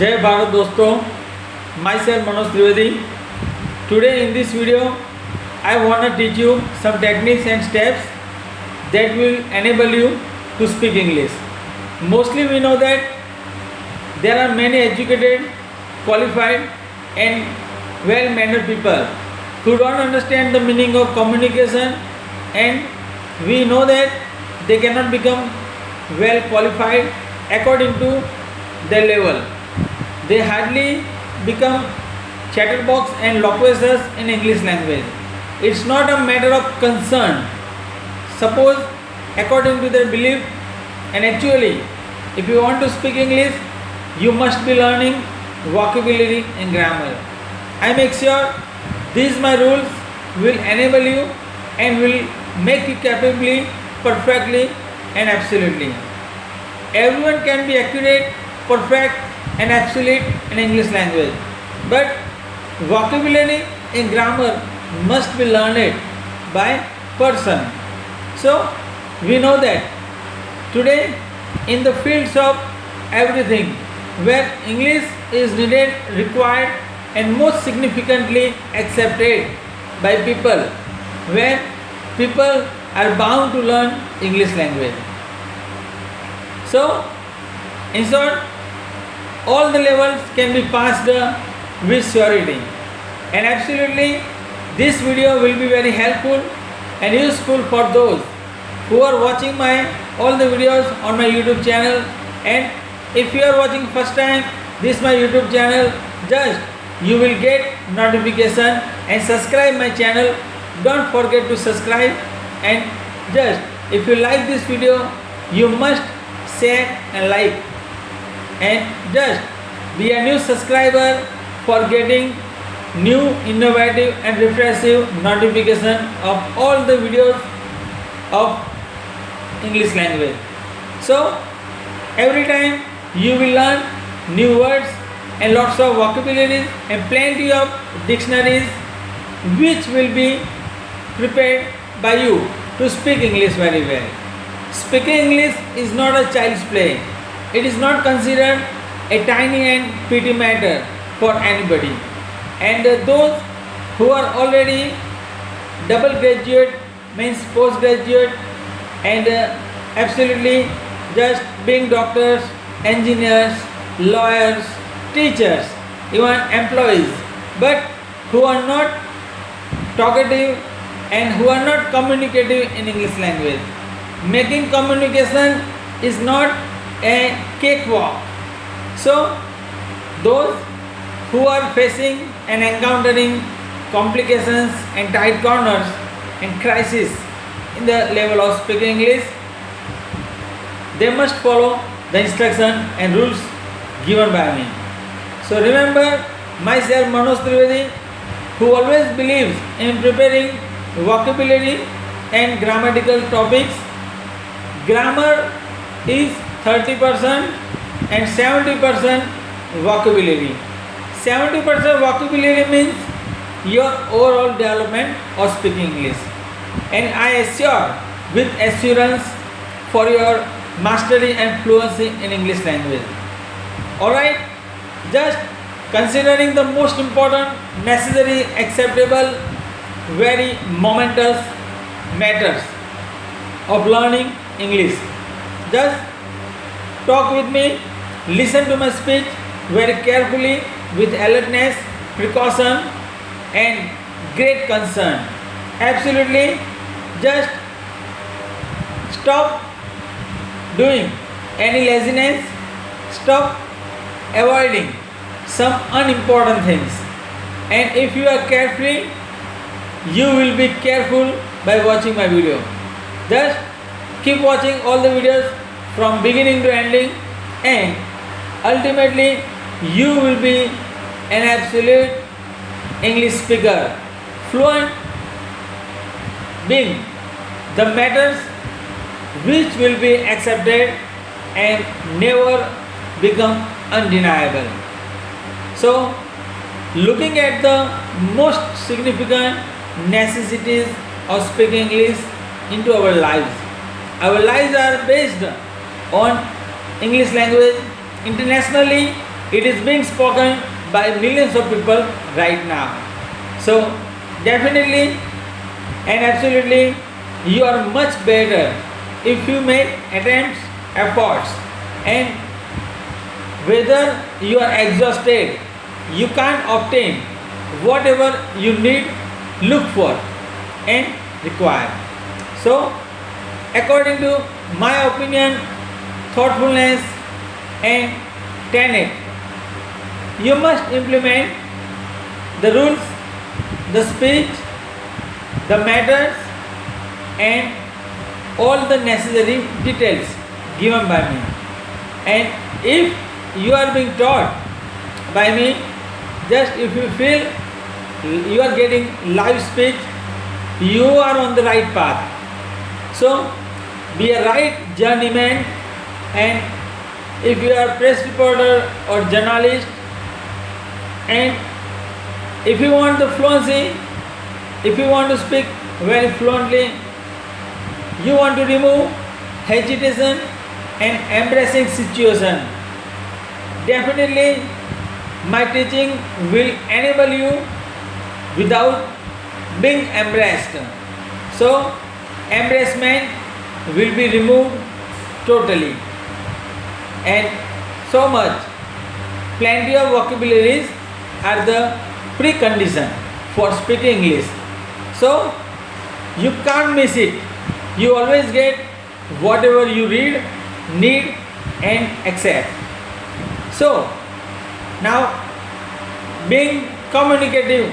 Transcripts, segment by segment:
जय भारत दोस्तों, myself Manoj Trivedi. Today in this video I want to teach you some techniques and steps that will enable you to speak English. Mostly we know that there are many educated, qualified and well-mannered people who don't understand the meaning of communication, and we know that they cannot become well qualified according to their level. They hardly become chatterbox and loquacious in English language. It's not a matter of concern. Suppose according to their belief, and actually if you want to speak English, you must be learning vocabulary and grammar. I make sure these my rules will enable you and will make you capably, perfectly and absolutely. Everyone can be accurate, perfect and absolute in English language, but vocabulary and grammar must be learned by person. So we know that today in the fields of everything where English is needed, required and most significantly accepted by people, where people are bound to learn English language. So in short, all the levels can be passed with surety, and absolutely this video will be very helpful and useful for those who are watching my all the videos on my YouTube channel. And if you are watching first time this my YouTube channel, just you will get notification and subscribe my channel. Don't forget to subscribe, and just if you like this video, you must share and like, and just be a new subscriber for getting new, innovative and refreshing notification of all the videos of English language. So every time you will learn new words and lots of vocabularies and plenty of dictionaries which will be prepared by you to speak English very well. Speaking English is not a child's play. It is not considered a tiny and petty matter for anybody. And those who are already double graduate, means postgraduate, and absolutely just being doctors, engineers, lawyers, teachers, even employees, but who are not talkative and who are not communicative in English language. Making communication is not a cakewalk. So those who are facing and encountering complications and tight corners and crisis in the level of speaking English, they must follow the instruction and rules given by me. So remember, myself Manoj Trivedi, who always believes in preparing vocabulary and grammatical topics. Grammar is 30% and 70% vocabulary. 70% vocabulary means your overall development of speaking English, and I assure with assurance for your mastery and fluency in English language. Alright, just considering the most important, necessary, acceptable, very momentous matters of learning English. Just talk with me, listen to my speech very carefully with alertness, precaution and great concern. Absolutely, just stop doing any laziness, stop avoiding some unimportant things, and if you are carefree, you will be careful by watching my video. Just keep watching all the videos from beginning to ending, and ultimately you will be an absolute English speaker, fluent, being the matters which will be accepted and never become undeniable. So looking at the most significant necessities of speaking English into our lives. Our lives are based on English language internationally it is being spoken by millions of people right now. So definitely and absolutely you are much better if you make attempts, efforts, and whether you are exhausted, you can't obtain whatever you need, look for and require. So according to my opinion, thoughtfulness and tenet, you must implement the rules, the speech, the matters and all the necessary details given by me. And if you are being taught by me, just if you feel you are getting live speech, you are on the right path. So be a right journeyman, and if you are press reporter or journalist, and if you want the fluency, if you want to speak very fluently, you want to remove hesitation and embracing situation, definitely my teaching will enable you without being embraced. So embracement will be removed totally, and so much plenty of vocabularies are the precondition for speaking English. So you can't miss it. You always get whatever you read, need and accept. So now being communicative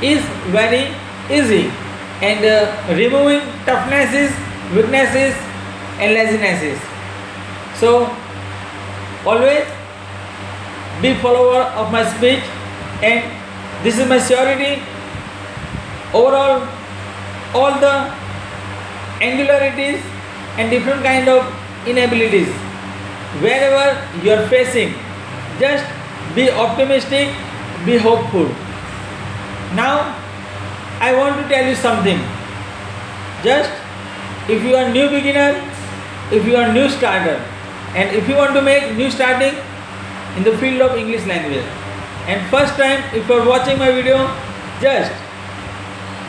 is very easy, and removing toughnesses, weaknesses and lazinesses. So always be follower of my speech, and this is my surety. Overall, all the angularities and different kind of inabilities, wherever you are facing, just be optimistic, be hopeful. Now I want to tell you something. Just if you are new beginner, if you are new starter, and if you want to make new starting in the field of English language, and first time if you are watching my video, just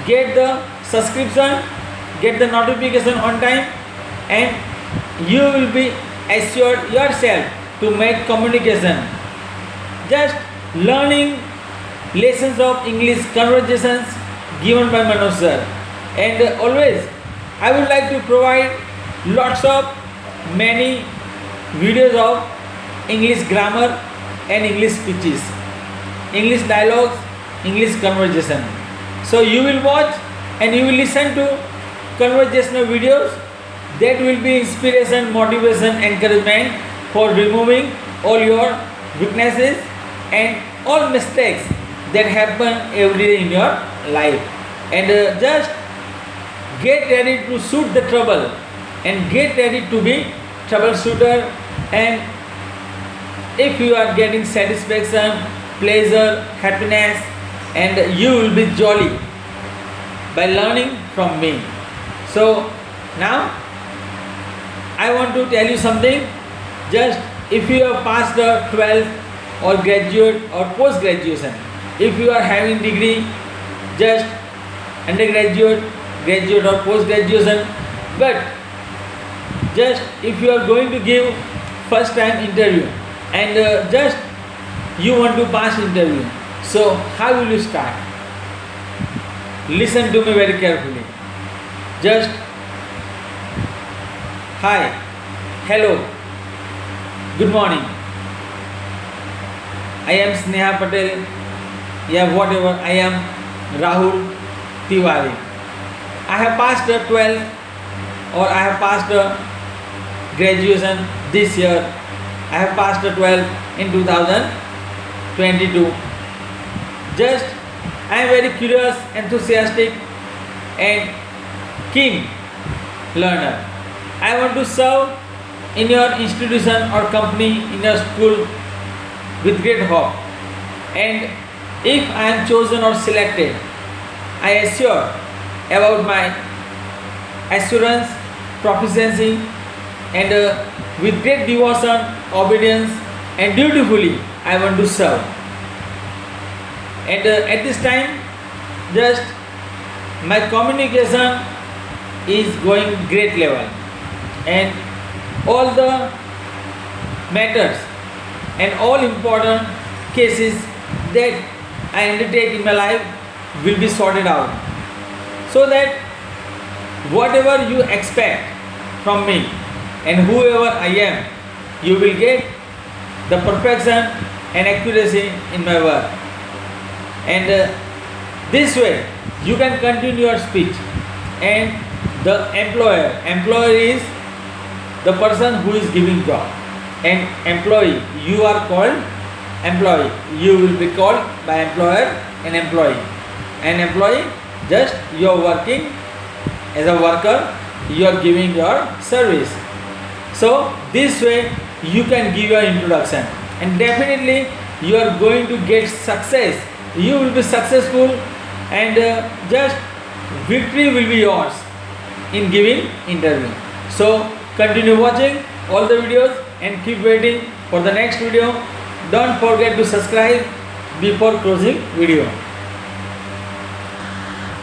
get the subscription, get the notification on time, and you will be assured yourself to make communication. Just learning lessons of English conversations given by Manoj sir, and always I would like to provide lots of many videos of English grammar and English speeches, English dialogues, English conversation. So you will watch and you will listen to conversational videos that will be inspiration, motivation, encouragement for removing all your weaknesses and all mistakes that happen every day in your life. And just get ready to shoot the trouble and get ready to be troubleshooter. And if you are getting satisfaction, pleasure, happiness, and you will be jolly by learning from me. So now I want to tell you something. Just if you have passed the 12th or graduate or post graduation, if you are having degree, just undergraduate, graduate or post graduation, but just if you are going to give first time interview, and just you want to pass interview, so how will you start? Listen to me very carefully. Just hi, hello, good morning, I am Sneha Patel, yeah, whatever, I am Rahul Tiwari. I have passed the 12th or I have passed the graduation this year. I have passed the 12th in 2022. Just I am very curious, enthusiastic and keen learner. I want to serve in your institution or company, in your school with great hope. And if I am chosen or selected, I assure about my assurance, proficiency, and with great devotion, obedience and dutifully I want to serve. And at this time, just my communication is going great level, and all the matters and all important cases that I undertake in my life will be sorted out, so that whatever you expect from me and whoever I am, you will get the perfection and accuracy in my work. And this way you can continue your speech. And the employer is the person who is giving job, and employee, you are called employee, you will be called by employer an employee. An employee, just you are working as a worker, you are giving your service. So this way you can give your introduction, and definitely you are going to get success. You will be successful, and just victory will be yours in giving interview. So continue watching all the videos and keep waiting for the next video. Don't forget to subscribe before closing video.